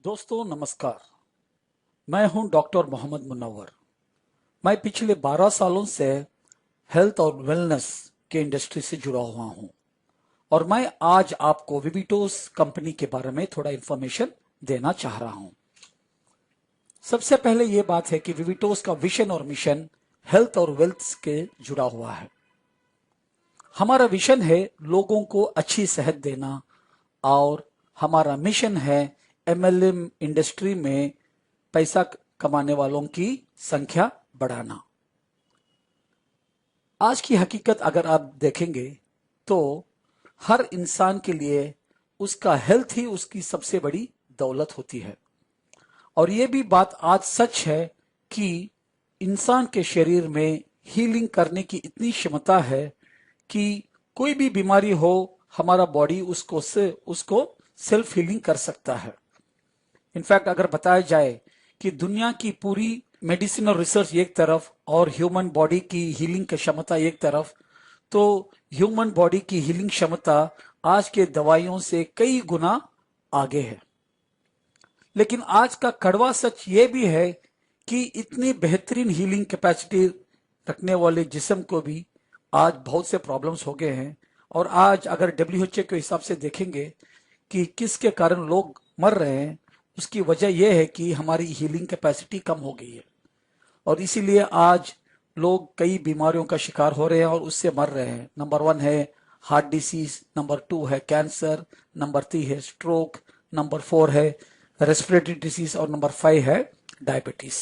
दोस्तों नमस्कार। मैं हूं डॉक्टर मोहम्मद मुनव्वर। मैं पिछले 12 सालों से हेल्थ और वेलनेस के इंडस्ट्री से जुड़ा हुआ हूं और मैं आज आपको विविटोस कंपनी के बारे में थोड़ा इंफॉर्मेशन देना चाह रहा हूं। सबसे पहले यह बात है कि विविटोस का विजन और मिशन हेल्थ और वेल्थ के जुड़ा हुआ है। हमारा विजन है लोगों को अच्छी सेहत देना और हमारा मिशन है एमएलएम इंडस्ट्री में पैसा कमाने वालों की संख्या बढ़ाना। आज की हकीकत अगर आप देखेंगे तो हर इंसान के लिए उसका हेल्थ ही उसकी सबसे बड़ी दौलत होती है और यह भी बात आज सच है कि इंसान के शरीर में हीलिंग करने की इतनी क्षमता है कि कोई भी बीमारी हो हमारा बॉडी उसको सेल्फ हीलिंग कर सकता है। इनफैक्ट अगर बताया जाए कि दुनिया की पूरी मेडिसिन और रिसर्च एक तरफ और ह्यूमन बॉडी की हीलिंग की क्षमता एक तरफ, तो ह्यूमन बॉडी की हीलिंग क्षमता आज के दवाइयों से कई गुना आगे है। लेकिन आज का कड़वा सच ये भी है कि इतनी बेहतरीन हीलिंग कैपेसिटी रखने वाले जिस्म को भी आज बहुत से प्रॉब्लम्स हो गए हैं। और आज अगर WHO के हिसाब से देखेंगे कि किसके कारण लोग मर रहे हैं, उसकी वजह यह है कि हमारी हीलिंग कैपेसिटी कम हो गई है और इसीलिए आज लोग कई बीमारियों का शिकार हो रहे हैं और उससे मर रहे हैं। नंबर 1 है हार्ट डिसीज, नंबर 2 है कैंसर, नंबर 3 है स्ट्रोक, नंबर 4 है रेस्पिरेटरी डिसीज और नंबर 5 है डायबिटीज।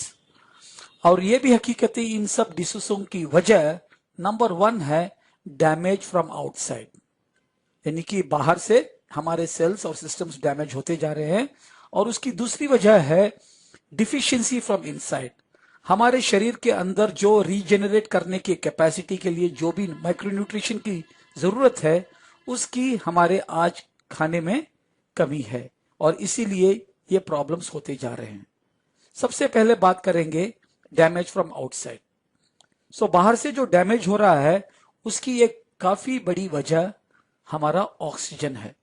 और ये भी हकीकत है इन सब डिसीजों की वजह नंबर 1 है डैमेज फ्रॉम आउटसाइड, यानी कि बाहर से हमारे सेल्स और सिस्टम्स डैमेज होते जा रहे हैं। और उसकी दूसरी वजह है डिफिशियंसी फ्रॉम इनसाइड, हमारे शरीर के अंदर जो रीजेनरेट करने की कैपेसिटी के लिए जो भी माइक्रोन्यूट्रिशन की जरूरत है उसकी हमारे आज खाने में कमी है और इसीलिए ये प्रॉब्लम्स होते जा रहे हैं। सबसे पहले बात करेंगे डैमेज फ्रॉम आउटसाइड। सो बाहर से जो डैमेज हो रहा है उसकी एक काफी बड़ी वजह हमारा ऑक्सीजन है।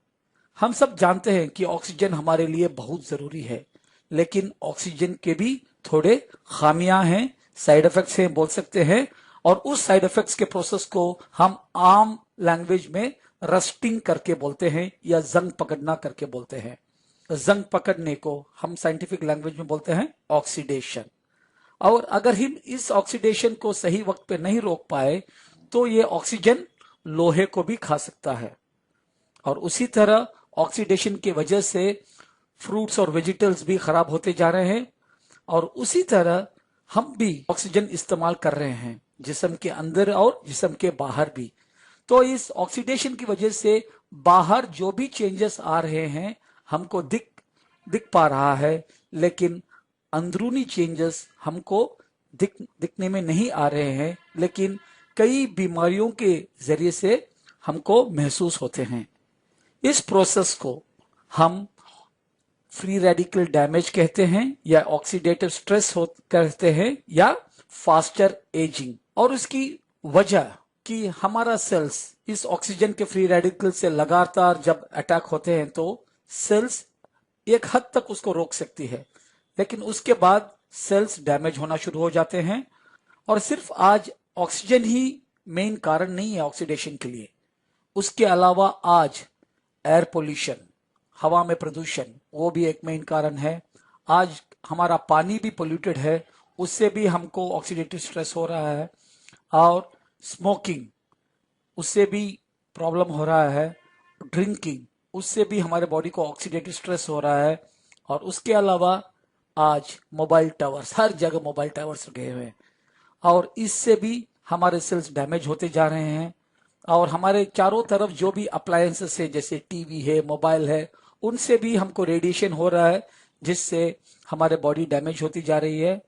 हम सब जानते हैं कि ऑक्सीजन हमारे लिए बहुत जरूरी है, लेकिन ऑक्सीजन के भी थोड़े खामियां हैं, साइड इफेक्ट्स हैं बोल सकते हैं। और उस साइड इफेक्ट्स के प्रोसेस को हम आम लैंग्वेज में रस्टिंग करके बोलते हैं या जंग पकड़ना करके बोलते हैं। जंग पकड़ने को हम साइंटिफिक लैंग्वेज में बोलते हैं ऑक्सीडेशन। और अगर हम इस ऑक्सीडेशन को सही वक्त पे नहीं रोक पाए तो ये ऑक्सीजन लोहे को भी खा सकता है और उसी तरह ऑक्सीडेशन की वजह से फ्रूट्स और वेजिटेबल्स भी खराब होते जा रहे हैं और उसी तरह हम भी ऑक्सीजन इस्तेमाल कर रहे हैं जिस्म के अंदर और जिस्म के बाहर भी। तो इस ऑक्सीडेशन की वजह से बाहर जो भी चेंजेस आ रहे हैं हमको दिख पा रहा है, लेकिन अंदरूनी चेंजेस हमको दिखने में नहीं आ रहे हैं, लेकिन कई बीमारियों के जरिए से हमको महसूस होते हैं। इस प्रोसेस को हम फ्री रेडिकल डैमेज कहते हैं या ऑक्सीडेटिव स्ट्रेस कहते हैं या फास्टर एजिंग। और उसकी वजह कि हमारा सेल्स इस ऑक्सीजन के फ्री रेडिकल से लगातार जब अटैक होते हैं तो सेल्स एक हद तक उसको रोक सकती है, लेकिन उसके बाद सेल्स डैमेज होना शुरू हो जाते हैं। और सिर्फ आज ऑक्सीजन ही मेन कारण नहीं है ऑक्सीडेशन के लिए, उसके अलावा आज एयर पोल्यूशन, हवा में प्रदूषण, वो भी एक मेन कारण है। आज हमारा पानी भी पोल्यूटेड है, उससे भी हमको ऑक्सीडेटिव स्ट्रेस हो रहा है। और स्मोकिंग, उससे भी प्रॉब्लम हो रहा है। ड्रिंकिंग, उससे भी हमारे बॉडी को ऑक्सीडेटिव स्ट्रेस हो रहा है। और उसके अलावा आज मोबाइल टावर्स, हर जगह मोबाइल टावर्स लगे हुए हैं और इससे भी हमारे सेल्स डैमेज होते जा रहे हैं। और हमारे चारों तरफ जो भी अप्लायंसेस है जैसे टीवी है, मोबाइल है, उनसे भी हमको रेडिएशन हो रहा है जिससे हमारे बॉडी डैमेज होती जा रही है।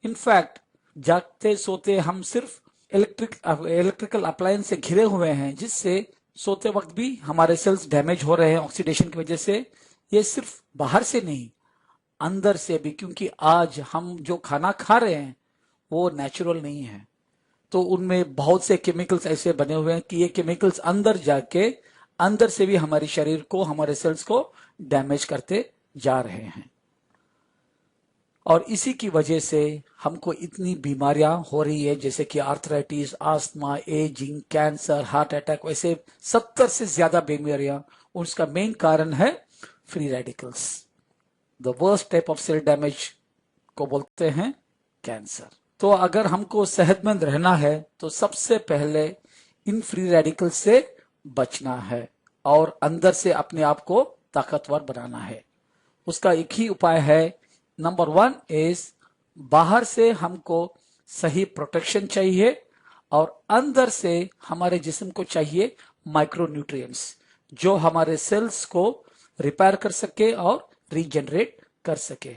इनफैक्ट जागते सोते हम सिर्फ इलेक्ट्रिकल अप्लायंस से घिरे हुए हैं जिससे सोते वक्त भी हमारे सेल्स डैमेज हो रहे हैं ऑक्सीडेशन की वजह से। ये सिर्फ बाहर से नहीं, अंदर से भी, क्योंकि आज हम जो खाना खा रहे हैं वो नेचुरल नहीं है, तो उनमें बहुत से केमिकल्स ऐसे बने हुए हैं कि ये केमिकल्स अंदर जाके अंदर से भी हमारे शरीर को, हमारे सेल्स को डैमेज करते जा रहे हैं। और इसी की वजह से हमको इतनी बीमारियां हो रही है, जैसे कि arthritis, asthma, ageing, cancer, heart attack, वैसे 70 से ज्यादा बीमारियां। उसका मेन कारण है free radicals. The worst type of cell damage को बोलते हैं कैंसर। तो अगर हमको सेहतमंद रहना है तो सबसे पहले इन फ्री रेडिकल से बचना है और अंदर से अपने आप को ताकतवर बनाना है। उसका एक ही उपाय है। नंबर 1 इज बाहर से हमको सही प्रोटेक्शन चाहिए और अंदर से हमारे जिस्म को चाहिए माइक्रोन्यूट्रिएंट्स जो हमारे सेल्स को रिपेयर कर सके और रीजनरेट कर सके।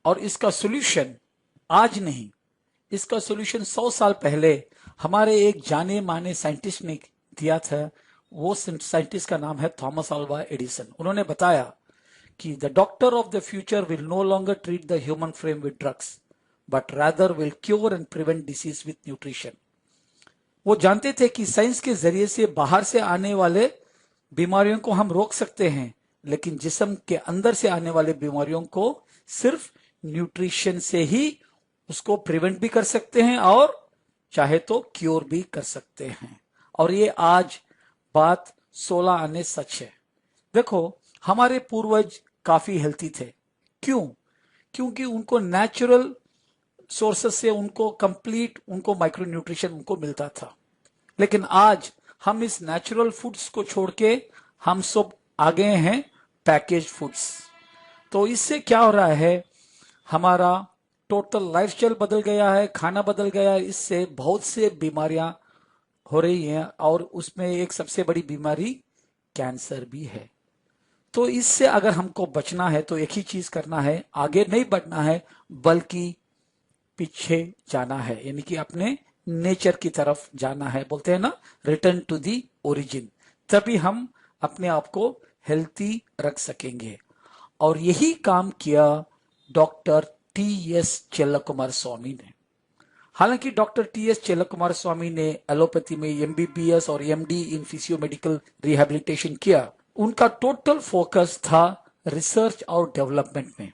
और इसका सॉल्यूशन आज नहीं, इसका सॉल्यूशन 100 साल पहले हमारे एक जाने माने साइंटिस्ट ने दिया था। वो साइंटिस्ट का नाम है थॉमस अल्वा एडिसन। उन्होंने बताया कि the doctor of the future will no longer treat the human frame with drugs but rather will cure and prevent disease with nutrition. वो जानते थे कि साइंस के जरिए से बाहर से आने वाले बीमारियों को हम रोक सकते हैं, लेकिन जिस्म के अंदर से आने वाले बीमारियों को सिर्फ न्यूट्रिशन से ही उसको प्रिवेंट भी कर सकते हैं और चाहे तो क्योर भी कर सकते हैं। और ये आज बात 16 आने सच है। देखो, हमारे पूर्वज काफी हेल्थी थे। क्यों? क्योंकि उनको नेचुरल सोर्सेस से उनको कंप्लीट उनको माइक्रो न्यूट्रिशन उनको मिलता था। लेकिन आज हम इस नेचुरल फूड्स को छोड़ के हम सब आ गए हैं पैकेज फूड्स। तो इससे क्या हो रहा है, हमारा टोटल लाइफस्टाइल बदल गया है, खाना बदल गया है। इससे बहुत से बीमारियां हो रही हैं और उसमें एक सबसे बड़ी बीमारी कैंसर भी है। तो इससे अगर हमको बचना है तो एक ही चीज करना है, आगे नहीं बढ़ना है बल्कि पीछे जाना है, यानी कि अपने नेचर की तरफ जाना है। बोलते हैं ना, रिटर्न टू दी ओरिजिन। तभी हम अपने आप को हेल्थी रख सकेंगे। और यही काम किया डॉक्टर टी.एस. चेल्लकुमार स्वामी ने। हालांकि डॉक्टर टी.एस. चेल्लकुमार स्वामी ने एलोपैथी में एमबीबीएस और MD in physio medical rehabilitation किया, उनका टोटल फोकस था रिसर्च और डेवलपमेंट में।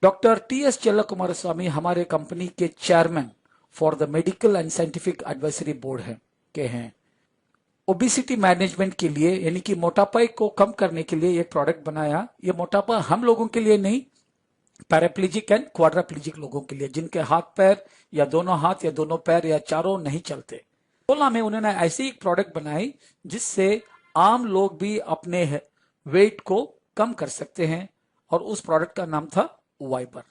Doctor T S. चेल्लकुमार स्वामी हमारे कंपनी के chairman for the medical and scientific advisory board हैं। ओबिसिटी मैनेजमेंट के लिए, यानी कि मोटापा को कम करने के लिए एक प्रोडक्ट बनाया। ये मोटापा हम लोगों के लिए नहीं, पैराप्लेजिक एंड क्वाड्राप्लेजिक लोगों के लिए, जिनके हाथ पैर या दोनों हाथ या दोनों पैर या चारों नहीं चलते। 16 में उन्होंने ऐसी एक प्रोडक्ट बनाई जिससे आम लोग भी अपने वेट को कम कर सकते हैं और उस प्रोडक्ट का नाम था वाइबर।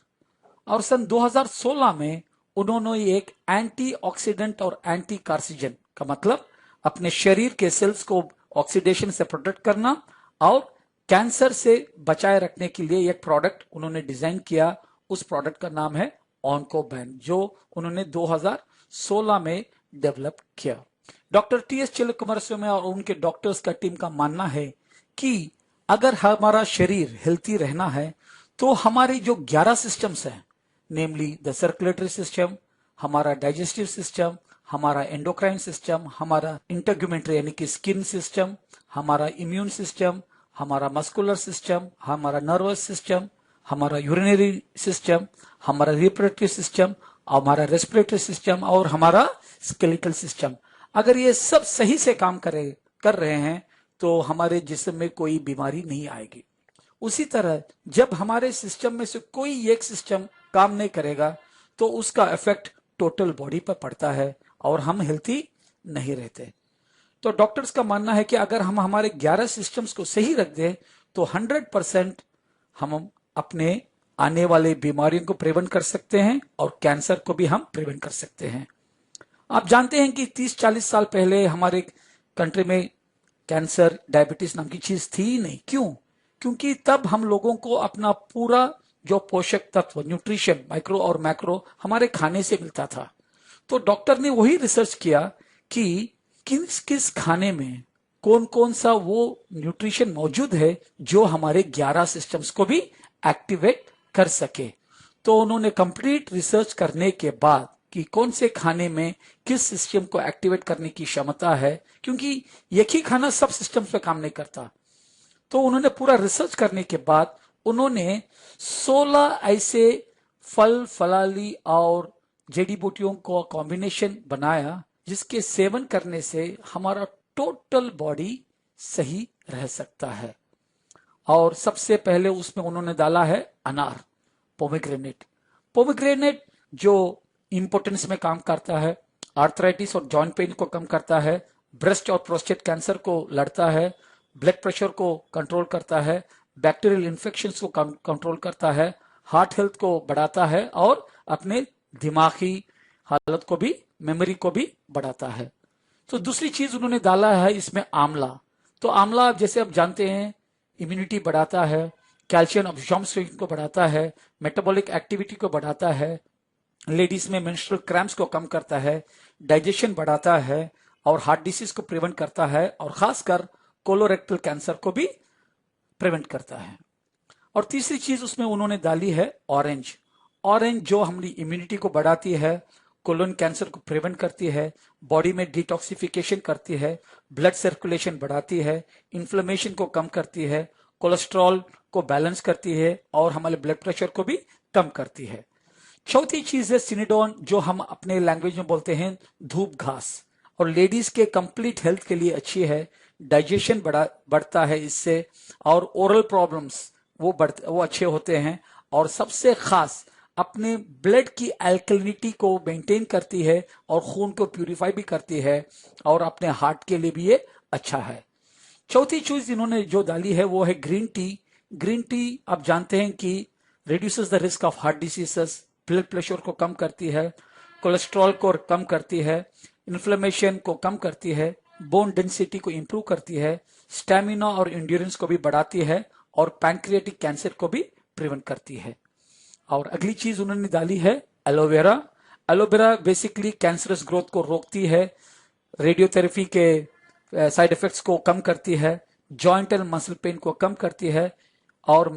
और सन 2016 में उन्होंने एक एंटीऑक्सीडेंट और एंटी कार्सिजन का मतलब अपने शरीर के सेल्स को ऑक्सीडेशन से प्रोटेक्ट करना और कैंसर से बचाए रखने के लिए एक प्रोडक्ट उन्होंने डिजाइन किया। उस प्रोडक्ट का नाम है ऑन्कोबैन, जो उन्होंने 2016 में डेवलप किया। Doctor T S. चेल्लकुमार स्वामी और उनके डॉक्टर्स का टीम का मानना है कि अगर हमारा शरीर हेल्थी रहना है तो हमारे जो 11 सिस्टम्स हैं, नेमली द सर्कुलेटरी सिस्टम, हमारा डाइजेस्टिव सिस्टम, हमारा एंडोक्राइन सिस्टम, हमारा इंटेग्यूमेंट्री यानी कि स्किन सिस्टम, हमारा इम्यून सिस्टम, हमारा मस्कुलर सिस्टम, हमारा नर्वस सिस्टम, हमारा यूरिनरी सिस्टम, हमारा रिप्रोडक्टिव सिस्टम, हमारा रेस्पिरेटरी सिस्टम और हमारा स्केलेटल सिस्टम, अगर ये सब सही से काम कर रहे हैं तो हमारे जिस्म में कोई बीमारी नहीं आएगी। उसी तरह जब हमारे सिस्टम में से कोई एक सिस्टम काम नहीं करेगा तो उसका इफेक्ट टोटल बॉडी पर पड़ता है और हम हेल्थी नहीं रहते। तो डॉक्टर्स का मानना है कि अगर हम हमारे 11 सिस्टम्स को सही रख दें तो 100% हम अपने आने वाले बीमारियों को प्रिवेंट कर सकते हैं और कैंसर को भी हम प्रिवेंट कर सकते हैं। आप जानते हैं कि 30-40 साल पहले हमारे कंट्री में कैंसर, डायबिटीज नाम की चीज थी ही नहीं। क्यों? क्योंकि तब हम लोगों को अपना पूरा जो पोषक तत्व, न्यूट्रिशन, माइक्रो और मैक्रो हमारे खाने से मिलता था। तो डॉक्टर ने वही रिसर्च किया कि किस किस खाने में कौन कौन सा वो न्यूट्रिशन मौजूद है जो हमारे 11 सिस्टम्स को भी एक्टिवेट कर सके। तो उन्होंने कंप्लीट रिसर्च करने के बाद कि कौन से खाने में किस सिस्टम को एक्टिवेट करने की क्षमता है, क्योंकि एक ही खाना सब सिस्टम पे काम नहीं करता, तो उन्होंने पूरा रिसर्च करने के बाद उन्होंने 16 ऐसे फल फलाली और जड़ी बूटियों को कॉम्बिनेशन बनाया, जिसके सेवन करने से हमारा टोटल बॉडी सही रह सकता है। और सबसे पहले उसमें उन्होंने डाला है अनार, पोमेग्रेनेट। पोमेग्रेनेट जो इंपोर्टेंस में काम करता है, आर्थराइटिस और जॉइंट पेन को कम करता है, ब्रेस्ट और प्रोस्टेट कैंसर को लड़ता है, ब्लड प्रेशर को कंट्रोल करता है, बैक्टीरियल इन्फेक्शंस को कंट्रोल करता है, हार्ट हेल्थ को बढ़ाता है और अपने दिमागी हालत को भी, मेमोरी को भी बढ़ाता है। तो दूसरी चीज उन्होंने डाला है इसमें आंवला। तो आंवला जैसे आप जानते हैं इम्यूनिटी बढ़ाता है, कैल्शियम अब्जॉर्प्शन को बढ़ाता है, मेटाबॉलिक एक्टिविटी को बढ़ाता है, लेडीज में मेंस्ट्रुअल क्रैम्प्स को कम करता है, डाइजेशन बढ़ाता है और हार्ट डिसीज को प्रिवेंट करता है और खासकर कोलोरेक्टल कैंसर को भी प्रिवेंट करता है। और तीसरी चीज उसमें उन्होंने डाली है ऑरेंज। ऑरेंज जो हमारी इम्यूनिटी को बढ़ाती है, कोलोन कैंसर को प्रिवेंट करती है, बॉडी में डिटॉक्सिफिकेशन करती है, ब्लड सर्कुलेशन बढ़ाती है, इन्फ्लेमेशन को कम करती है, कोलेस्ट्रॉल को बैलेंस करती है और हमारे ब्लड प्रेशर को भी कम करती है। चौथी चीज है सिनेडोन, जो हम अपने लैंग्वेज में बोलते हैं धूप घास, और लेडीज के कंप्लीट हेल्थ के लिए अच्छी है, डाइजेशन बढ़ता है इससे, और ओरल प्रॉब्लम्स वो अच्छे होते हैं, और सबसे खास अपने ब्लड की अल्कलिनिटी को मेंटेन करती है और खून को प्यूरिफाई भी करती है, और अपने हार्ट के लिए भी ये अच्छा है। चौथी चीज इन्होंने जो डाली है वो है ग्रीन टी। ग्रीन टी आप जानते हैं कि reduces the risk of heart diseases, blood pressure को कम करती है, कोलेस्ट्रॉल को कम करती है, इन्फ्लेमेशन को कम करती है, बोन डेंसिटी को इंप्रूव करती है, स्टेमिना और इंड्योरेंस को भी बढ़ाती है और पैंक्रियाटिक कैंसर को भी प्रिवेंट करती है। और अगली चीज उन्होंने डाली है aloe vera. Aloe vera basically cancerous growth को रोकती है, रेडियोथेरेपी के साइड इफेक्ट्स को कम करती है, जॉइंट एंड मसल पेन को कम करती है और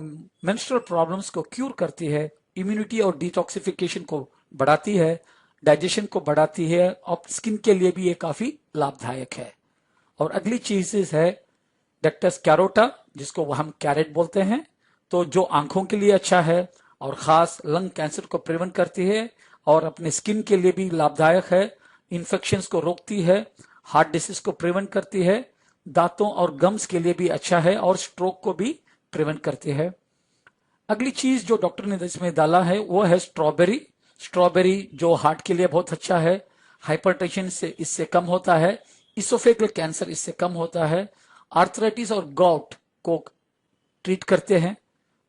मेंस्ट्रुअल प्रॉब्लम्स को क्यूर करती है, इम्यूनिटी और डिटॉक्सिफिकेशन को बढ़ाती है, डाइजेशन को बढ़ाती है और स्किन के लिए भी ये काफी लाभदायक है। और अगली चीज है डेक्टस कैरोटा, जिसको हम कैरेट बोलते हैं, तो जो आंखों के लिए अच्छा है और खास लंग कैंसर को प्रिवेंट करती है और अपने स्किन के लिए भी लाभदायक है, इन्फेक्शंस को रोकती है, हार्ट डिसीज को प्रिवेंट करती है, दांतों और गम्स के लिए भी अच्छा है और स्ट्रोक को भी प्रिवेंट करती है। अगली चीज जो डॉक्टर ने इसमें डाला है वो है स्ट्रॉबेरी। स्ट्रॉबेरी जो हार्ट के लिए बहुत अच्छा है, हाइपरटेंशन से इससे कम होता है, इसोफेगल कैंसर इससे कम होता है, आर्थराइटिस और गॉट को ट्रीट करते हैं,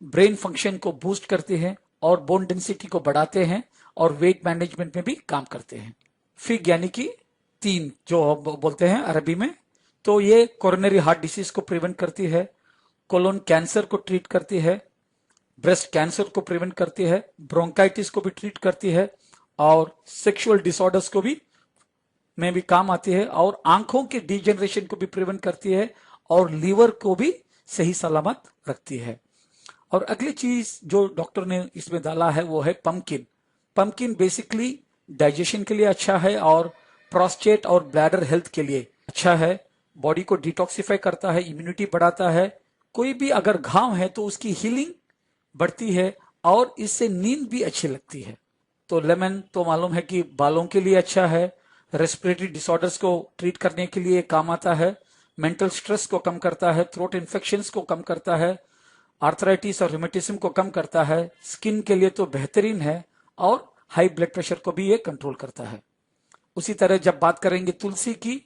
ब्रेन फंक्शन को बूस्ट करते हैं और बोन डेंसिटी को बढ़ाते हैं और वेट मैनेजमेंट में भी काम करते हैं। फिग यानी कि 3 जो बोलते हैं अरबी में, तो ये कोरोनरी हार्ट डिसीज को प्रिवेंट करती है, कोलोन कैंसर को ट्रीट करती है, ब्रेस्ट कैंसर को प्रिवेंट करती है, ब्रोंकाइटिस को भी ट्रीट करती है और सेक्सुअल डिसऑर्डर्स को भी में भी काम आती है और आंखों के डिजेनरेशन को भी प्रिवेंट करती है और लीवर को भी सही सलामत रखती है। और अगली चीज जो डॉक्टर ने इसमें डाला है वो है पंपकिन। पंपकिन बेसिकली डाइजेशन के लिए अच्छा है और प्रोस्टेट और ब्लैडर हेल्थ के लिए अच्छा है, बॉडी को डिटॉक्सिफाई करता है, इम्यूनिटी बढ़ाता है, कोई भी अगर घाव है तो उसकी हीलिंग बढ़ती है और इससे नींद भी अच्छी लगती है। तो लेमन तो मालूम है कि बालों के लिए अच्छा है, रेस्पिरेटरी डिसऑर्डर्स को ट्रीट करने के लिए काम आता है, मेंटल स्ट्रेस को कम करता है, थ्रोट इन्फेक्शंस को कम करता है, आर्थराइटिस और रूमेटिज्म को कम करता है, स्किन के लिए तो बेहतरीन है और हाई ब्लड प्रेशर को भी ये कंट्रोल करता है। उसी तरह जब बात करेंगे तुलसी की,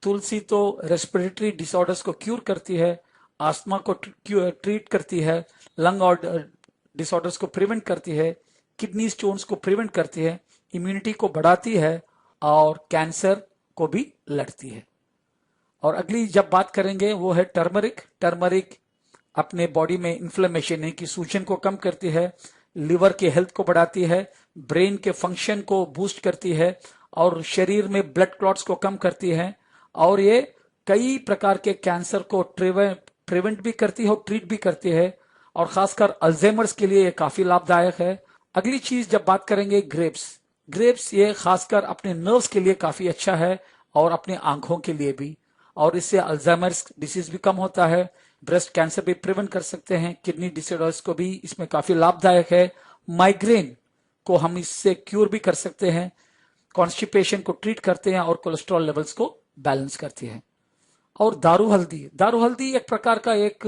तुलसी तो रेस्पिरेटरी डिसऑर्डर्स को क्यूर करती है, आस्थमा को ट्रीट करती है, लंग और डिसऑर्डर्स को प्रिवेंट करती है, किडनी स्टोन्स को प्रिवेंट करती है, इम्यूनिटी को बढ़ाती है और कैंसर को भी लड़ती है। और अगली जब बात करेंगे वो है टर्मरिक। टर्मरिक अपने बॉडी में इन्फ्लेमेशन यानी कि सूजन को कम करती है, लिवर के हेल्थ को बढ़ाती है, ब्रेन के फंक्शन को बूस्ट करती है और शरीर में ब्लड क्लॉट्स को कम करती है और ये कई प्रकार के कैंसर को प्रिवेंट भी करती है और ट्रीट भी करती है और खासकर अल्जाइमर्स के लिए ये काफी लाभदायक है। अगली चीज जब बात करेंगे ग्रेप्स, ग्रेप्स ये खासकर अपने नर्व्स के लिए काफी अच्छा है और अपने आंखों के लिए भी, और इससे अल्जाइमर्स डिसीज भी कम होता है, ब्रेस्ट कैंसर भी प्रिवेंट कर सकते हैं, किडनी डिसऑर्डर्स को भी इसमें काफी लाभदायक है, माइग्रेन को हम इससे क्यूर भी कर सकते हैं, कॉन्स्टिपेशन को ट्रीट करते हैं और कोलेस्ट्रॉल लेवल्स को बैलेंस करती है। और दारू हल्दी एक प्रकार का एक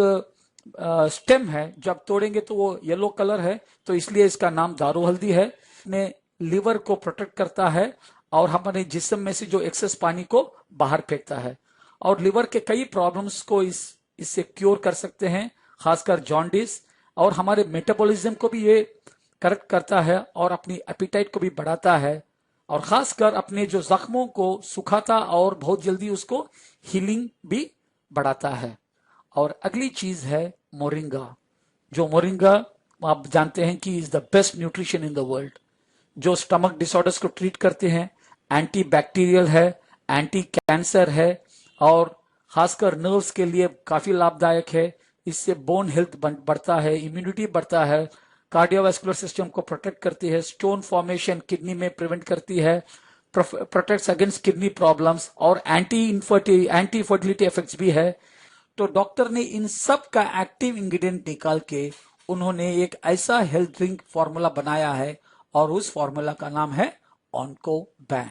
स्टेम है, जब तोड़ेंगे तो वो येलो कलर है, तो इसलिए इसका नाम दारू हल्दी है। ने लिवर को प्रोटेक्ट करता है और हमारे जिस्म में से जो एक्सेस पानी को बाहर फेंकता है, और लिवर के कई प्रॉब्लम्स को इससे क्योर कर सकते हैं, खासकर जॉन्डिस, और हमारे मेटाबॉलिज्म को भी ये करेक्ट करता है और अपनी एपिटाइट को भी बढ़ाता है, और खासकर अपने जो जख्मों को सुखाता और बहुत जल्दी उसको हीलिंग भी बढ़ाता है। और अगली चीज है मोरिंगा। जो मोरिंगा आप जानते हैं कि is the best nutrition in the world, जो स्टमक डिसऑर्डर्स को ट्रीट करते हैं, एंटी बैक्टीरियल है, एंटी कैंसर है, और खासकर नर्व्स के लिए काफी लाभदायक है। इससे बोन हेल्थ बढ़ता है, इम्यूनिटी बढ़ता है, कार्डियोवैस्कुलर सिस्टम को प्रोटेक्ट करती है, स्टोन फॉर्मेशन किडनी में प्रिवेंट करती है, प्रोटेक्ट्स अगेंस्ट किडनी प्रॉब्लम्स, और एंटी फर्टिलिटी इफेक्ट्स भी है। तो डॉक्टर ने इन सब का एक्टिव इंग्रेडिएंट निकाल के उन्होंने एक ऐसा हेल्थ ड्रिंक फॉर्मूला बनाया है, और उस फॉर्मूला का नाम है ऑन्कोबैन।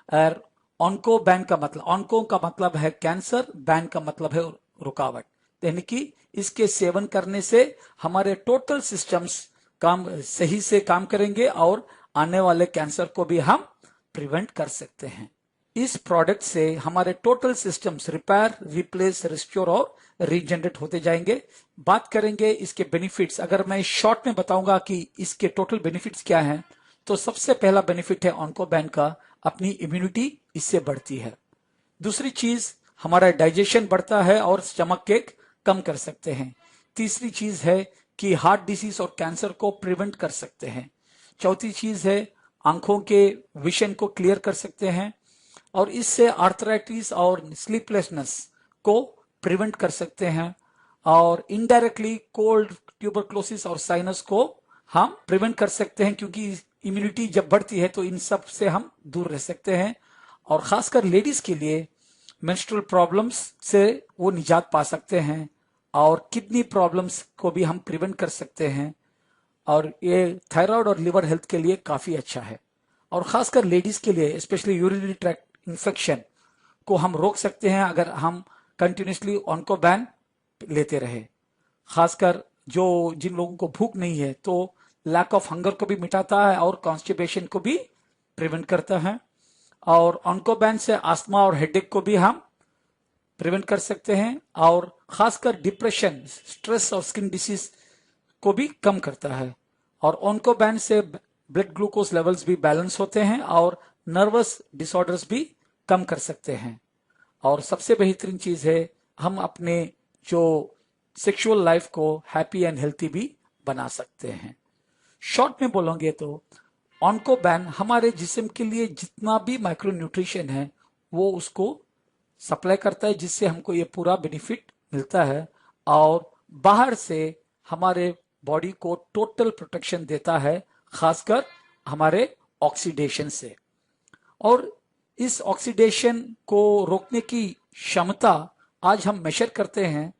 और ऑन्कोबैन का मतलब, ऑन्को का मतलब है कैंसर, बैन का मतलब है रुकावट, यानी कि इसके सेवन करने से हमारे टोटल सिस्टम्स सही से काम करेंगे और आने वाले कैंसर को भी हम प्रिवेंट कर सकते हैं। इस प्रोडक्ट से हमारे total systems repair, replace, restore और रीजनरेट होते जाएंगे। बात करेंगे इसके बेनिफिट्स। अगर मैं शॉर्ट में बताऊंगा कि इसके टोटल बेनिफिट्स क्या हैं, तो सबसे पहला बेनिफिट है ऑन्कोबैन का, अपनी इम्यूनिटी इससे बढ़ती है। दूसरी चीज, हमारा डाइजेशन बढ़ता है और स्टमक एक कम कर सकते हैं। तीसरी चीज है कि हार्ट डिसीज और कैंसर को प्रिवेंट कर सकते हैं। चौथी चीज है आंखों के विजन को क्लियर कर सकते हैं, और इससे आर्थराइटिस और स्लीपलेसनेस को प्रिवेंट कर सकते हैं, और इनडायरेक्टली कोल्ड, ट्यूबरक्लोसिस और साइनस को हम प्रिवेंट कर सकते हैं, क्योंकि इम्यूनिटी जब बढ़ती है तो इन सब से हम दूर रह सकते हैं। और खासकर लेडीज के लिए मेंस्ट्रुअल प्रॉब्लम्स से वो निजात पा सकते हैं, और किडनी प्रॉब्लम्स को भी हम प्रिवेंट कर सकते हैं, और ये थायराइड और लिवर हेल्थ के लिए काफी अच्छा है। और खासकर लेडीज के लिए स्पेशली यूरिनरी ट्रैक्ट इन्फेक्शन को हम रोक सकते हैं अगर हम कंटिन्यूसली ऑन्कोबैन लेते रहे। खासकर जिन लोगों को भूख नहीं है, तो लैक ऑफ हंगर को भी मिटाता है और कॉन्स्टिपेशन को भी प्रिवेंट करता है। और ऑन्कोबैन से आस्थमा और हेडेक को भी हम प्रिवेंट कर सकते हैं, और खासकर डिप्रेशन, स्ट्रेस और स्किन डिसीज को भी कम करता है। और ऑन्कोबैन से ब्लड ग्लूकोज लेवल्स भी बैलेंस होते हैं और नर्वस डिसऑर्डर्स भी कम कर सकते हैं। और सबसे बेहतरीन चीज है, हम अपने जो सेक्सुअल लाइफ को हैप्पी एंड हेल्थी भी बना सकते हैं। शॉर्ट में बोलोगे तो ऑन्कोबैन हमारे जिस्म के लिए जितना भी माइक्रो न्यूट्रिशन है वो उसको सप्लाई करता है, जिससे हमको ये पूरा बेनिफिट मिलता है, और बाहर से हमारे बॉडी को टोटल प्रोटेक्शन देता है, खासकर हमारे ऑक्सीडेशन से। और इस ऑक्सीडेशन को रोकने की क्षमता आज हम मेजर करते हैं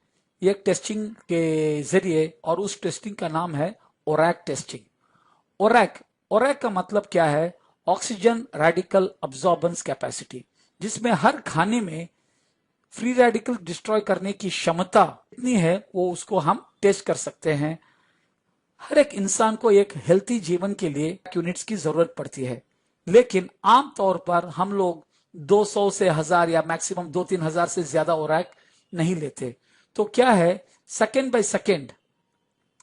एक टेस्टिंग के जरिए, और उस टेस्टिंग का नाम है ओरैक टेस्टिंग। ओरैक का मतलब क्या है? ऑक्सीजन रेडिकल अब्सॉर्बेंस कैपेसिटी, जिसमें हर खाने में फ्री रेडिकल डिस्ट्रॉय करने की क्षमता कितनी है वो उसको हम टेस्ट कर सकते हैं। हर एक इंसान को एक हेल्थी जीवन के लिए यूनिट्स की जरूरत पड़ती है, लेकिन आमतौर पर हम लोग 200 से 1000 या मैक्सिमम 2-3 हजार से ज्यादा ओरैक नहीं लेते। तो क्या है, सेकेंड बाय सेकेंड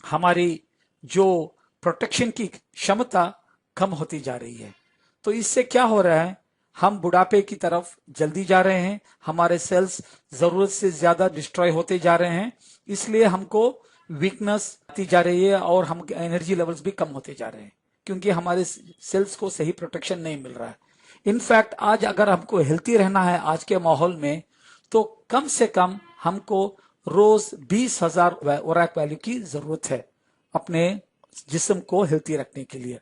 हमारी जो प्रोटेक्शन की क्षमता कम होती जा रही है। तो इससे क्या हो रहा है, हम बुढ़ापे की तरफ जल्दी जा रहे हैं, हमारे सेल्स जरूरत से ज्यादा डिस्ट्रॉय होते जा रहे हैं, इसलिए हमको वीकनेस आती जा रही है और हम एनर्जी लेवल्स भी कम होते जा रहे हैं, क्योंकि हमारे सेल्स को सही प्रोटेक्शन नहीं मिल रहा है। इनफैक्ट आज अगर हमको हेल्थी रहना है आज के माहौल में, तो कम से कम हमको रोज 20,000 ओरैक वैल्यू की जरूरत है अपने जिस्म को हेल्थी रखने के लिए।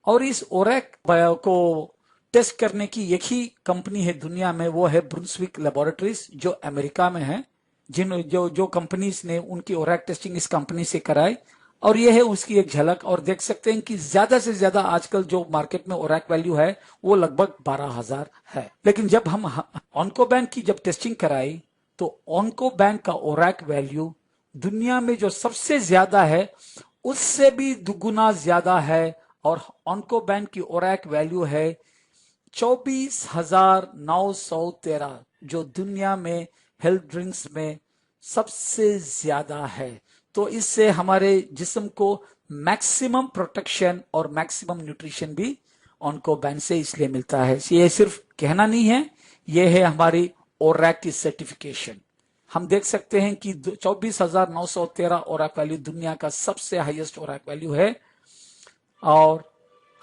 और इस ओरैक को टेस्ट करने की एक ही कंपनी है दुनिया में, वो है ब्रुंसविक लेबोरेटरीज, जो अमेरिका में है। जो कंपनीज ने उनकी ओरैक टेस्टिंग इस कंपनी से कराई, और ये है उसकी एक झलक। और देख सकते हैं कि ज्यादा से ज्यादा आजकल जो मार्केट में ओरैक वैल्यू है वो लगभग 12,000 है। लेकिन जब हम ऑन्कोबैंक की जब टेस्टिंग कराई तो ऑन्कोबैंक का ओरैक वैल्यू दुनिया में जो सबसे ज्यादा है उससे भी दुगुना ज्यादा है। और ऑन्कोबैंक की ओरैक वैल्यू है 24,913, जो दुनिया में हेल्थ ड्रिंक्स में सबसे ज्यादा है। तो इससे हमारे जिस्म को मैक्सिमम प्रोटेक्शन और मैक्सिमम न्यूट्रिशन भी ऑन्कोबैंक से इसलिए मिलता है। ये सिर्फ कहना नहीं है, ये है हमारी ओरैक की सर्टिफिकेशन। हम देख सकते हैं कि 24,913 ओरैक वैल्यू दुनिया का सबसे हाईएस्ट ओरैक वैल्यू है। और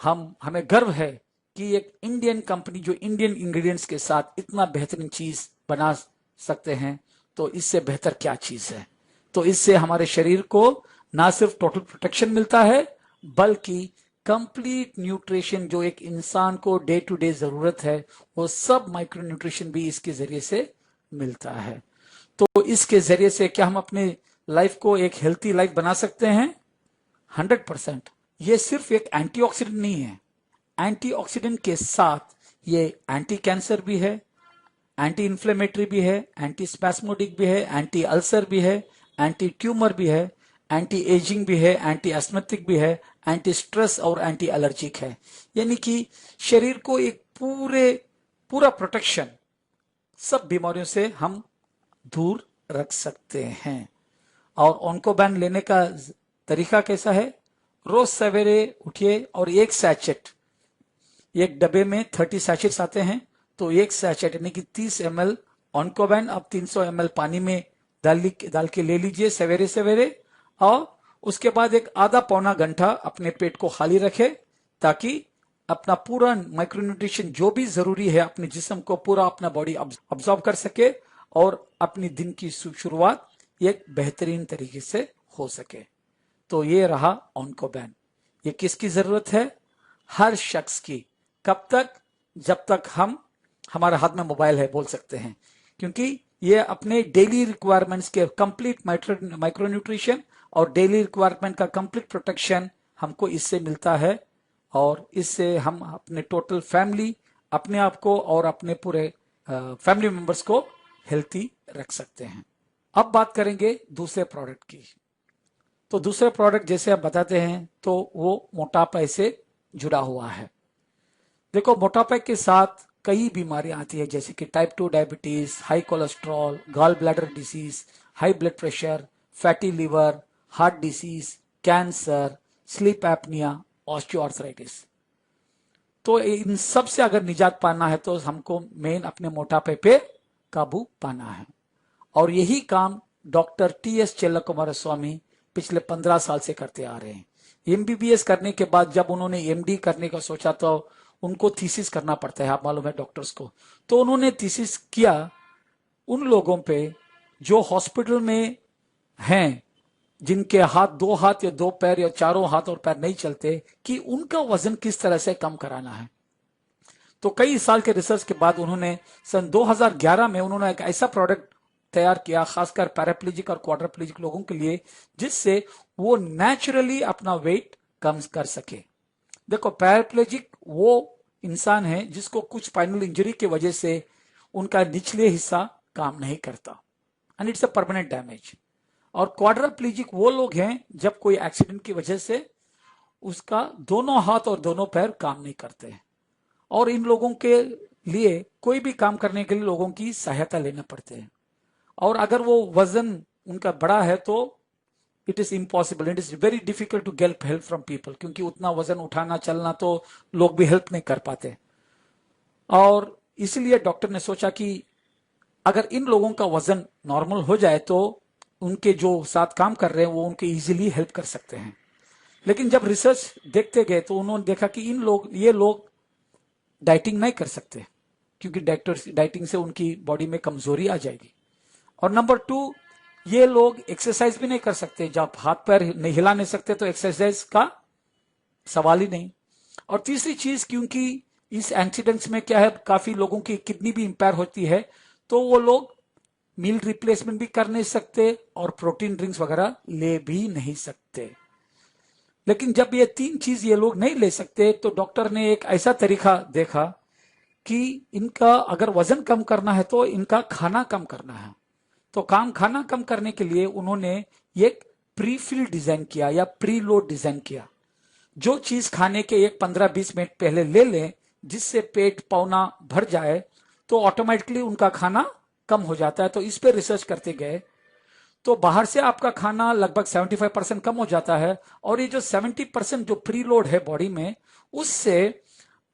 हमें गर्व है कि एक इंडियन कंपनी जो इंडियन इंग्रेडिएंट्स के साथ इतना बेहतरीन चीज बना सकते हैं, तो इससे बेहतर क्या चीज है। तो इससे हमारे शरीर को ना सिर्फ टोटल प्रोटेक्शन मिलता है बल्कि कंप्लीट न्यूट्रिशन जो एक इंसान को डे टू डे जरूरत है वो सब माइक्रो न्यूट्रिशन भी इसके जरिए से मिलता है। तो इसके जरिए से क्या हम अपने लाइफ को एक हेल्थी लाइफ बना सकते हैं? 100%। ये सिर्फ एक एंटीऑक्सीडेंट नहीं है, एंटीऑक्सीडेंट के साथ ये एंटी कैंसर भी है, एंटी इन्फ्लेमेटरी भी है, एंटी स्पैस्मोडिक भी है, एंटी अल्सर भी है, एंटी ट्यूमर भी है, एंटी एजिंग भी है, एंटी एस्थमेटिक भी है, एंटी स्ट्रेस और एंटी एलर्जिक है। यानी कि शरीर को एक पूरा प्रोटेक्शन सब बीमारियों से हम दूर रख सकते हैं। और ऑन्कोबैन लेने का तरीका कैसा है? रोज सवेरे उठिए और एक सैचेट, एक डब्बे में 30 सैचेट्स आते हैं, तो एक सैचेट यानी कि 30 ml ऑन्कोबैन अब 300 ml पानी में डाल के ले लीजिए सवेरे सवेरे। और उसके बाद एक आधा पौना घंटा अपने पेट को खाली रखे ताकि अपना पूरा माइक्रोन्यूट्रिशन जो भी जरूरी है अपने जिस्म को पूरा अपना बॉडी अब्सॉर्ब कर सके और अपनी दिन की शुरुआत एक बेहतरीन तरीके से हो सके। तो ये रहा ऑन्कोबैन। ये किसकी जरूरत है? हर शख्स की। कब तक? जब तक हमारे हाथ में मोबाइल है बोल सकते हैं, क्योंकि ये अपने डेली रिक्वायरमेंट्स के कंप्लीट माइक्रोन्यूट्रिशन और डेली रिक्वायरमेंट का कंप्लीट प्रोटेक्शन हमको इससे मिलता है। और इससे हम अपने टोटल फैमिली, अपने आप को और अपने पूरे फैमिली मेंबर्स को हेल्थी रख सकते हैं। अब बात करेंगे दूसरे प्रोडक्ट की। तो दूसरे प्रोडक्ट जैसे आप बताते हैं तो वो मोटापे से जुड़ा हुआ है। देखो, मोटापे के साथ कई बीमारियां आती है जैसे कि type 2 diabetes, high cholesterol, gall bladder disease, high blood pressure, fatty liver, heart disease, cancer, sleep apnoea, osteoarthritis. तो इन सब से अगर निजात पाना है तो हमको मेन अपने मोटापे पे काबू पाना है। और यही काम डॉक्टर टी.एस. चेल्लाकुमार स्वामी पिछले 15 साल से करते आ रहे हैं। एमबीबीएस करने के बाद जब उन्होंने एमडी करने का सोचा तो उनको थीसिस करना पड़ता है, आप मालूम है डॉक्टर्स को। तो उन्होंने थीसिस किया उन लोगों पे जो हॉस्पिटल में हैं, जिनके दो हाथ या दो पैर या चारों हाथ और पैर नहीं चलते, कि उनका वजन किस तरह से कम कराना है। तो कई साल के रिसर्च के बाद उन्होंने सन 2011 में उन्होंने एक ऐसा प्रोडक्ट तैयार किया खासकर पैराप्लेजिक और क्वाड्राप्लेजिक लोगों के लिए, जिससे वो नेचुरली अपना वेट कम कर सके। देखो, पैराप्लेजिक वो इंसान है जिसको कुछ स्पाइनल इंजरी की वजह से उनका निचले हिस्सा काम नहीं करता and it's a permanent damage. और क्वाड्राप्लेजिक वो लोग हैं जब कोई एक्सीडेंट की वजह से उसका दोनों हाथ और दोनों पैर काम नहीं करते हैं। और इन लोगों के लिए कोई भी काम करने के लिए लोगों की सहायता लेना पड़ते हैं। और अगर वो वजन उनका बड़ा है तो it is impossible, it is very difficult to get help from people, क्योंकि उतना वजन उठाना चलना तो लोग भी हेल्प नहीं कर पाते। और इसलिए डॉक्टर ने सोचा कि अगर इन लोगों का वजन नॉर्मल हो जाए तो उनके जो साथ काम कर रहे हैं वो उनके इजीली हेल्प कर सकते हैं। लेकिन जब रिसर्च देखते गए तो उन्होंने देखा कि ये लोग डाइटिंग नहीं कर सकते, क्योंकि डाइटिंग से उनकी बॉडी में कमजोरी आ जाएगी। और नंबर 2, ये लोग एक्सरसाइज भी नहीं कर सकते। जब हाथ पैर नहीं हिला नहीं सकते तो एक्सरसाइज का सवाल ही नहीं। और तीसरी चीज, क्योंकि इस एक्सीडेंट्स में क्या है, काफी लोगों की किडनी भी इंपेयर होती है, तो वो लोग मील रिप्लेसमेंट भी कर नहीं सकते और प्रोटीन ड्रिंक्स वगैरह ले भी नहीं सकते। लेकिन जब ये तीन चीज ये लोग नहीं ले सकते तो डॉक्टर ने एक ऐसा तरीका देखा कि इनका अगर वजन कम करना है तो इनका खाना कम करना है। तो खाना कम करने के लिए उन्होंने एक प्रीफिल डिजाइन किया या प्री लोड डिजाइन किया। जो चीज खाने के एक 15-20 मिनट पहले ले लें जिससे पेट पौना भर जाए तो ऑटोमेटिकली उनका खाना कम हो जाता है। तो इस पे रिसर्च करते गए तो बाहर से आपका खाना लगभग 75% कम हो जाता है और ये जो 70% जो प्री लोड है बॉडी में, उससे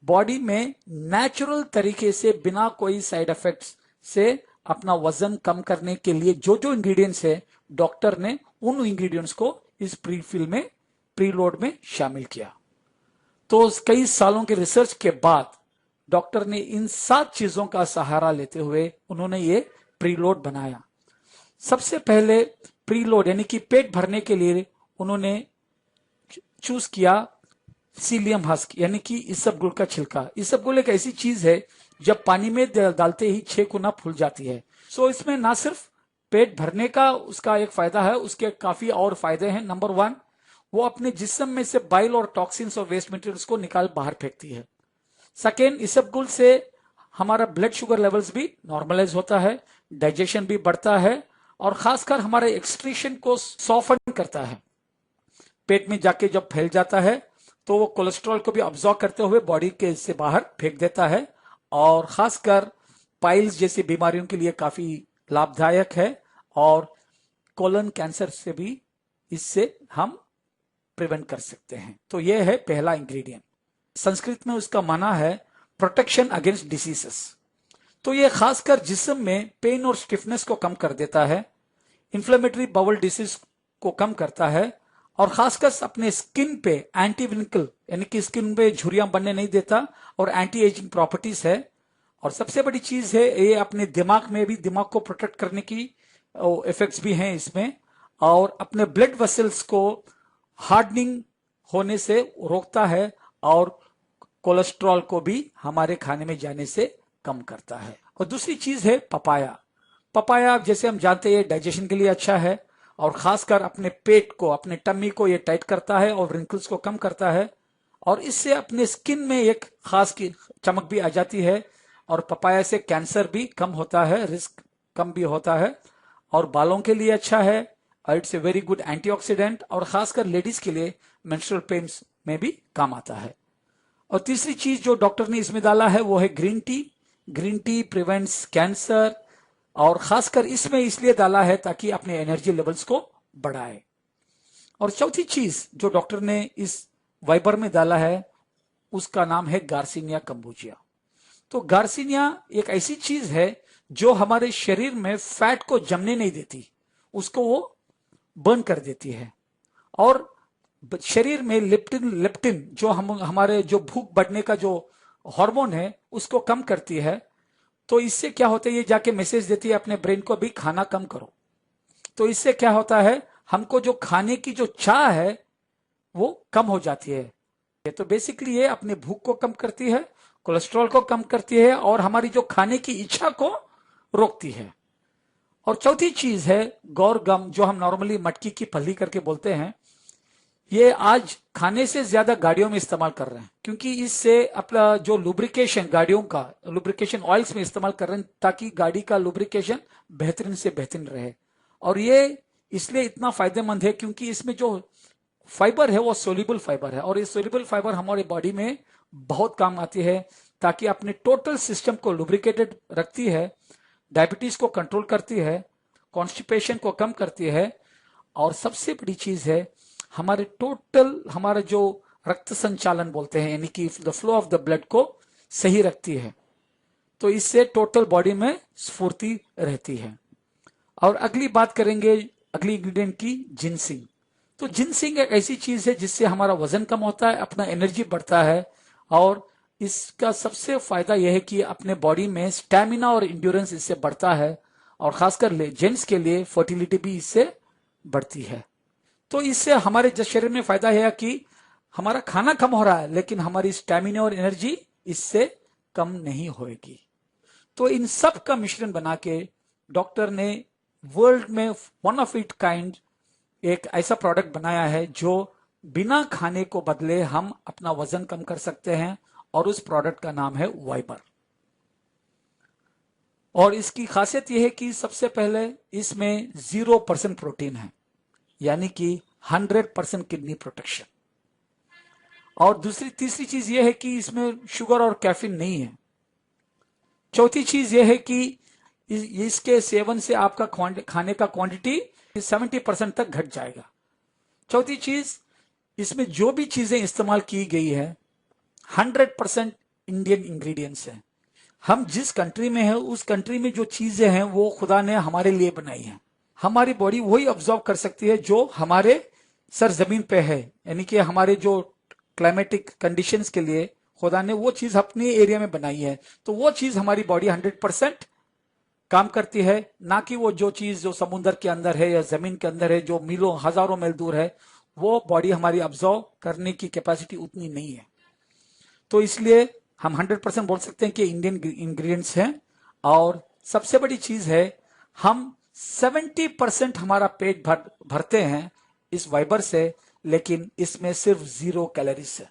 बॉडी में नेचुरल तरीके से बिना कोई साइड इफेक्ट्स से अपना वजन कम करने के लिए जो जो इंग्रेडिएंट्स है डॉक्टर ने उन इंग्रेडिएंट्स को इस प्रीफिल में प्री लोड में शामिल किया। तो कई सालों के रिसर्च के बाद डॉक्टर ने इन 7 चीजों का सहारा लेते हुए उन्होंने ये प्रीलोड बनाया। सबसे पहले प्रीलोड यानी कि पेट भरने के लिए उन्होंने चूज किया सीलियम हस्क यानी कि इसबगुल का छिलका। इसबगुल एक ऐसी चीज है जब पानी में डालते ही 6 गुना फूल जाती है। सो इसमें ना सिर्फ पेट भरने का उसका एक फायदा है, उसके काफी और फायदे हैं। नंबर 1, वो अपने जिस्म में से बाइल और टॉक्सिन्स और वेस्ट मटेरियल्स को निकाल बाहर फेंकती है। सेकेंड, इसबगुल से हमारा ब्लड शुगर लेवल्स भी नॉर्मलाइज होता है, डाइजेशन भी बढ़ता है और खासकर हमारे एक्सक्रीशन को सॉफ्टन करता है। पेट में जाके जब फैल जाता है तो वो कोलेस्ट्रॉल को भी अब्सॉर्ब करते हुए बॉडी के से बाहर फेंक देता है और खासकर पाइल्स जैसी बीमारियों के लिए काफी लाभदायक है और कोलन कैंसर से भी इससे हम प्रिवेंट कर सकते हैं। तो यह है पहला इंग्रेडिएंट। संस्कृत में उसका माना है प्रोटेक्शन अगेंस्ट डिसीजेस। तो यह खासकर जिस्म में पेन और स्टिफनेस को कम कर देता है, इन्फ्लेमेटरी बाउल डिसीज को कम करता है और खासकर अपने स्किन पे एंटी विंकल यानी कि स्किन पे झुर्रियां बनने नहीं देता और एंटी एजिंग प्रॉपर्टीज है। और सबसे बड़ी चीज है ये अपने दिमाग में भी, दिमाग को प्रोटेक्ट करने की इफेक्ट्स भी हैं इसमें और अपने ब्लड वेसल्स को हार्डनिंग होने से रोकता है और कोलेस्ट्रॉल को भी हमारे खाने में जाने से कम करता है। और दूसरी चीज है पपाया। पपाया जैसे हम जानते हैं डाइजेशन के लिए अच्छा है और खासकर अपने पेट को, अपने टमी को ये टाइट करता है और रिंकल्स को कम करता है और इससे अपने स्किन में एक खास की चमक भी आ जाती है और पपाया से कैंसर भी कम होता है, रिस्क कम भी होता है और बालों के लिए अच्छा है और it's a very good antioxidant और खासकर लेडीज के लिए मेंस्ट्रुअल पेन्स में भी काम आता है। और तीसरी चीज जो डॉक्टर ने इसमें डाला है वो है green tea. Green tea prevents cancer और खासकर इसमें इसलिए डाला है ताकि अपने एनर्जी लेवल्स को बढ़ाए। और चौथी चीज जो डॉक्टर ने इस वाइबर में डाला है उसका नाम है गार्सिनिया कंबोजिया। तो गार्सिनिया एक ऐसी चीज है जो हमारे शरीर में फैट को जमने नहीं देती, उसको वो बर्न कर देती है और शरीर में लेप्टिन जो हमारे जो भूख बढ़ने का जो हार्मोन है उसको कम करती है। तो इससे क्या होता है, ये जाके मैसेज देती है अपने ब्रेन को भी खाना कम करो। तो इससे क्या होता है, हमको जो खाने की जो चाह है वो कम हो जाती है। तो बेसिकली ये अपने भूख को कम करती है, कोलेस्ट्रॉल को कम करती है और हमारी जो खाने की इच्छा को रोकती है। और चौथी चीज है गौर गम, जो हम नॉर्मली मटकी की फली करके बोलते हैं। ये आज खाने से ज्यादा गाड़ियों में इस्तेमाल कर रहे हैं क्योंकि इससे अपना जो लुब्रिकेशन, गाड़ियों का लुब्रिकेशन ऑयल्स में इस्तेमाल कर रहे हैं ताकि गाड़ी का लुब्रिकेशन बेहतरीन से बेहतरीन रहे। और ये इसलिए इतना फायदेमंद है क्योंकि इसमें जो फाइबर है वो सोल्यूबल फाइबर है और ये सोल्यूबल फाइबर हमारे बॉडी में बहुत काम आती है ताकि अपने टोटल सिस्टम को लुब्रिकेटेड रखती है, डायबिटीज को कंट्रोल करती है, कॉन्स्टिपेशन को कम करती है और सबसे बड़ी चीज है हमारे हमारा जो रक्त संचालन बोलते हैं यानी कि the flow of the blood को सही रखती है। तो इससे टोटल बॉडी में स्फूर्ति रहती है। और अगली बात करेंगे अगली इंग्रेडिएंट की, जिनसिंग। तो जिनसिंग एक ऐसी चीज है जिससे हमारा वजन कम होता है, अपना एनर्जी बढ़ता है और इसका सबसे फायदा यह है कि अपने बॉडी में स्टैमिना और इंड्योरेंस इससे बढ़ता है और खासकर जेंट्स के लिए फर्टिलिटी भी इससे बढ़ती है। तो इससे हमारे शरीर में फायदा है कि हमारा खाना कम हो रहा है लेकिन हमारी स्टैमिना और एनर्जी इससे कम नहीं होगी। तो इन सब का मिश्रण बना के डॉक्टर ने वर्ल्ड में वन ऑफ इट काइंड एक ऐसा प्रोडक्ट बनाया है जो बिना खाने को बदले हम अपना वजन कम कर सकते हैं, और उस प्रोडक्ट का नाम है वाइबर। और इसकी खासियत यह है कि सबसे पहले इसमें 0% प्रोटीन है, यानी कि 100% किडनी प्रोटेक्शन। और तीसरी चीज यह है कि इसमें शुगर और कैफीन नहीं है। चौथी चीज यह है कि इसके सेवन से आपका खाने का क्वांटिटी 70% तक घट जाएगा। चौथी चीज, इसमें जो भी चीजें इस्तेमाल की गई है 100% इंडियन इंग्रेडिएंट्स हैं। हम जिस कंट्री में हैं उस कंट्री में जो चीजें हैं वो खुदा ने हमारे लिए बनाई हैं। हमारी बॉडी वही ऑब्जॉर्व कर सकती है जो हमारे सर जमीन पे है, यानी कि हमारे जो क्लाइमेटिक कंडीशंस के लिए खुदा ने वो चीज अपने एरिया में बनाई है, तो वो चीज हमारी बॉडी 100% काम करती है, ना कि वो जो चीज जो समुद्र के अंदर है या जमीन के अंदर है, जो मीलों हजारों मील दूर है, वो बॉडी हमारी ऑब्जॉर्व करने की कैपेसिटी उतनी नहीं है। तो इसलिए हम 100% बोल सकते हैं कि इंडियन इंग्रेडिएंट्स हैं। और सबसे बड़ी चीज है, हम 70% हमारा पेट भरते हैं इस फाइबर से, लेकिन इसमें सिर्फ 0 कैलोरीज है।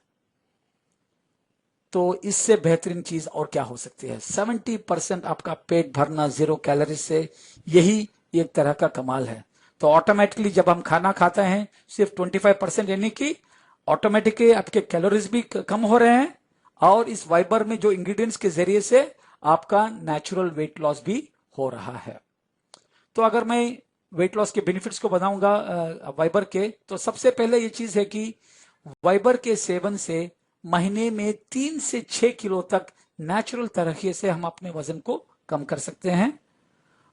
तो इससे बेहतरीन चीज और क्या हो सकती है? 70% आपका पेट भरना 0 कैलोरीज से, यही एक तरह का कमाल है। तो ऑटोमेटिकली जब हम खाना खाते हैं सिर्फ 25%, यानी कि ऑटोमेटिकली आपके कैलोरीज भी कम हो रहे हैं, और इस फाइबर में जो इंग्रेडिएंट्स के जरिए से आपका नेचुरल वेट लॉस भी हो रहा है। तो अगर मैं वेट लॉस के बेनिफिट्स को बताऊंगा फाइबर के, तो सबसे पहले ये चीज है कि फाइबर के सेवन से महीने में 3 से 6 किलो तक नेचुरल तरीके से हम अपने वजन को कम कर सकते हैं।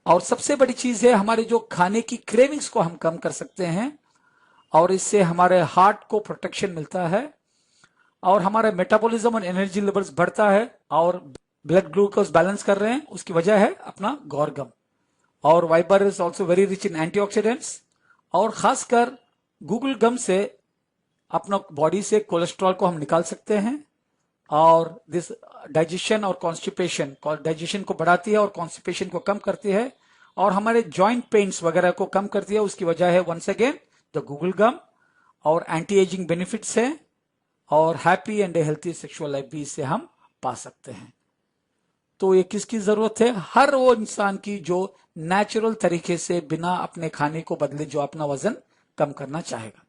और सबसे बड़ी चीज है, हमारे जो खाने की क्रेविंग्स को हम कम कर सकते हैं, और इससे हमारे हार्ट को प्रोटेक्शन मिलता है, और हमारा मेटाबॉलिज्म और एनर्जी लेवल्स बढ़ता है, और ब्लड ग्लूकोज बैलेंस कर रहे हैं, उसकी वजह है अपना गौरगम। और fibre is also very rich in antioxidants, और खासकर गूगल गम से अपना बॉडी से कोलेस्ट्रॉल को हम निकाल सकते हैं, और दिस डाइजेशन और कॉन्स्टिपेशन, डाइजेशन को बढ़ाती है और कॉन्स्टिपेशन को कम करती है, और हमारे जॉइंट पेन्स वगैरह को कम करती है। उसकी वजह है वंस अगेन द गूगल गम, और एंटी एजिंग बेनिफिट्स है, और happy and healthy sexual life भी इससे हम पा सकते हैं। तो ये किसकी जरूरत है? हर वो इंसान की जो नेचुरल तरीके से बिना अपने खाने को बदले जो अपना वजन कम करना चाहेगा।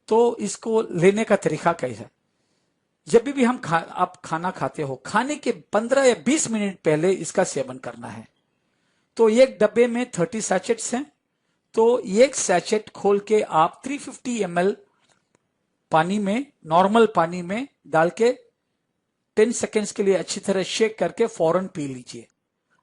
तो इसको लेने का तरीका कैसा है? जब भी हम आप खाना खाते हो, खाने के 15 या 20 मिनट पहले इसका सेवन करना है। तो एक डब्बे में 30 सैचेट्स हैं, तो एक सैचेट खोल के आप 350 ml पानी में, नॉर्मल पानी में डाल के 10 सेकेंड्स के लिए अच्छी तरह शेक करके फौरन पी लीजिए।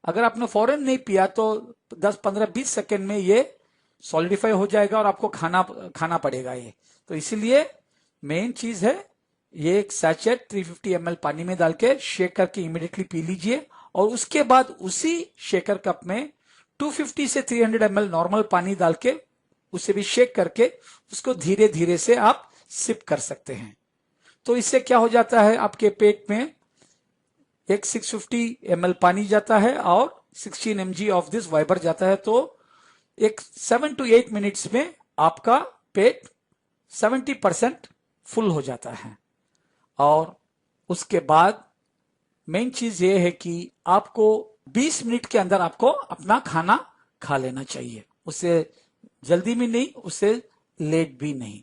अगर आपने फौरन नहीं पिया तो 10, 15, 20 सेकेंड में ये सॉलिडिफाई हो जाएगा और आपको खाना पड़ेगा ये। तो इसीलिए मेन चीज है, ये एक सैचेट 350 ml पानी में डाल के शेक करके इमीडिएटली पी लीजिए, और उसके बाद उसी शेकर कप में 250 से 300 ml नॉर्मल पानी डाल के उसे भी शेक करके उसको धीरे धीरे से आप सिप कर सकते हैं। तो इससे क्या हो जाता है, आपके पेट में एक 650 ml पानी जाता है और 16 mg ऑफ दिस फाइबर जाता है। तो एक 7 to 8 मिनट्स में आपका पेट 70% फुल हो जाता है। और उसके बाद मेन चीज ये है कि आपको 20 मिनट के अंदर आपको अपना खाना खा लेना चाहिए, उससे जल्दी भी नहीं, उससे लेट भी नहीं।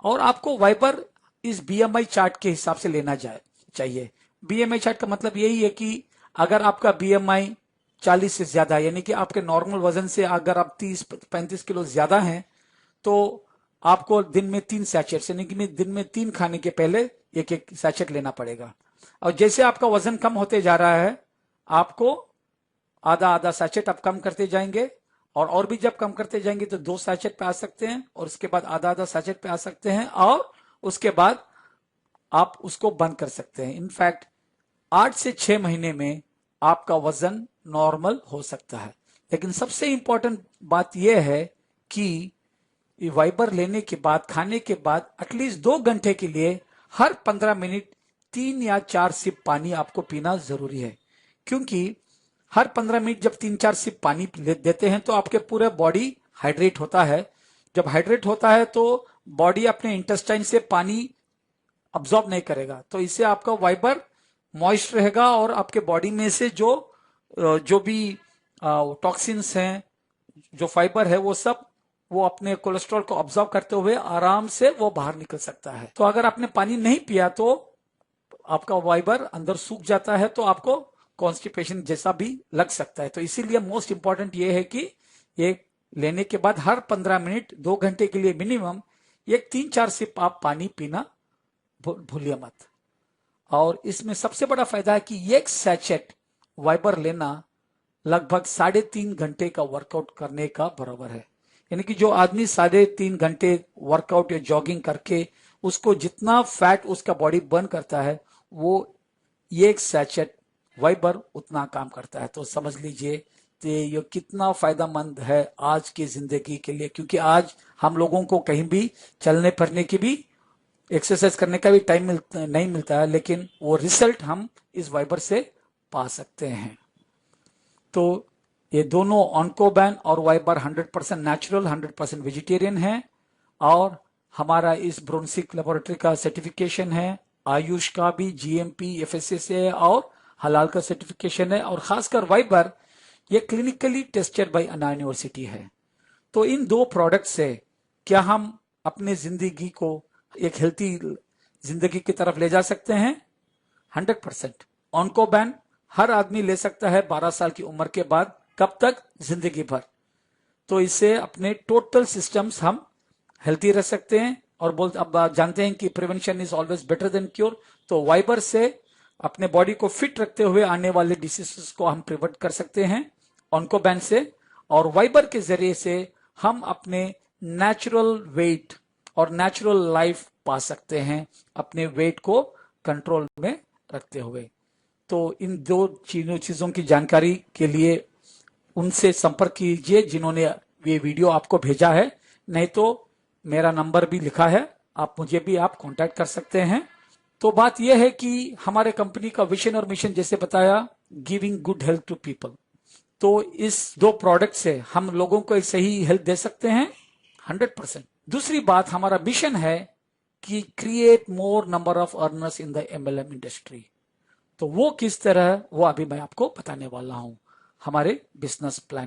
और आपको फाइबर इस बीएमआई चार्ट के हिसाब से लेना चाहिए। बीएमआई चार्ट का मतलब यही है कि अगर आपका बीएमआई 40 से ज्यादा, यानी कि आपके नॉर्मल वजन से अगर आप 30-35 किलो ज्यादा हैं, तो आपको दिन में 3 सैचेट, यानी कि दिन में 3 खाने के पहले एक सैचेट लेना पड़ेगा। और जैसे आपका वजन कम होते जा रहा है, आपको आधा सैचेट आप कम करते जाएंगे, और भी जब कम करते जाएंगे तो 2 सैचेट पे आ सकते हैं, और उसके बाद आधा सैचेट पे आ सकते हैं, और उसके बाद आप उसको बंद कर सकते हैं। इनफैक्ट 8 से 6 महीने में आपका वजन नॉर्मल हो सकता है। लेकिन सबसे इंपॉर्टेंट बात यह है कि फाइबर लेने के बाद, खाने के बाद एटलीस्ट 2 घंटे के लिए हर 15 मिनट 3 या 4 सिप पानी आपको पीना जरूरी है। क्योंकि हर 15 मिनट जब 3-4 सिप पानी देते हैं तो आपके पूरे बॉडी हाइड्रेट होता है। जब हाइड्रेट होता है तो बॉडी अपने इंटेस्टाइन से पानी अब्सॉर्ब नहीं करेगा, तो इससे आपका फाइबर मॉइस्ट रहेगा और आपके बॉडी में से जो भी टॉक्सिन्स हैं, जो फाइबर है, वो अपने कोलेस्ट्रॉल को ऑब्जॉर्व करते हुए आराम से वो बाहर निकल सकता है। तो अगर आपने पानी नहीं पिया तो आपका फाइबर अंदर सूख जाता है, तो आपको कॉन्स्टिपेशन जैसा भी लग सकता है। तो इसीलिए मोस्ट इंपॉर्टेंट ये है कि ये लेने के बाद हर 15 मिनट 2 घंटे के लिए मिनिमम एक 3-4 सिप आप पानी पीना भूलिए मत। और इसमें सबसे बड़ा फायदा है कि एक सैचेट फाइबर लेना लगभग 3.5 घंटे का वर्कआउट करने का बराबर है। यानी कि जो आदमी 3.5 घंटे वर्कआउट या जॉगिंग करके उसको जितना फैट उसका बॉडी बर्न करता है, वो एक सैचेट फाइबर उतना काम करता है। तो समझ लीजिए कि ये कितना फायदेमंद है आज की जिंदगी के लिए, क्योंकि आज हम लोगों को कहीं भी चलने फिरने की भी, एक्सरसाइज करने का भी टाइम नहीं मिलता है, लेकिन वो रिजल्ट हम इस फाइबर से पा सकते हैं। तो ये दोनों ऑन्कोबैन और फाइबर 100% नेचुरल, 100% वेजिटेरियन है, और हमारा इस ब्रोनसिक लेबोरेटरी का सर्टिफिकेशन है, आयुष का भी जीएमपी एफएसएसए है और हलाल का सर्टिफिकेशन है, और खासकर फाइबर ये clinically tested by Anna university है। तो इन 2 प्रोडक्ट से क्या हम अपने जिंदगी को एक हेल्थी जिंदगी की तरफ ले जा सकते हैं? 100%। ऑन्कोबैन हर आदमी ले सकता है 12 साल की उम्र के बाद। कब तक? जिंदगी भर। तो इससे अपने टोटल सिस्टम्स हम हेल्थी रह सकते हैं। और अब जानते हैं कि prevention is always better than cure. तो फाइबर से अपने बॉडी को फिट रखते हुए आने वाले डिसीजेस को हम प्रिवेंट कर सकते हैं ऑन्कोबैन से, और फाइबर के जरिए से हम अपने नेचुरल वेट और नेचुरल लाइफ पा सकते हैं, अपने वेट को कंट्रोल में रखते हुए। तो इन 2 चीजों की जानकारी के लिए उनसे संपर्क कीजिए जिन्होंने ये वीडियो आपको भेजा है, नहीं तो मेरा नंबर भी लिखा है, आप कांटेक्ट कर सकते हैं। तो बात यह है कि हमारे कंपनी का विजन और मिशन जैसे बताया, giving good health to people. तो इस 2 प्रोडक्ट से हम लोगों को एक सही हेल्थ दे सकते हैं 100%। दूसरी बात, हमारा मिशन है कि create more number of earners in the MLM industry. तो वो किस तरह, वो अभी मैं आपको बताने वाला हूं हमारे बिजनेस प्लान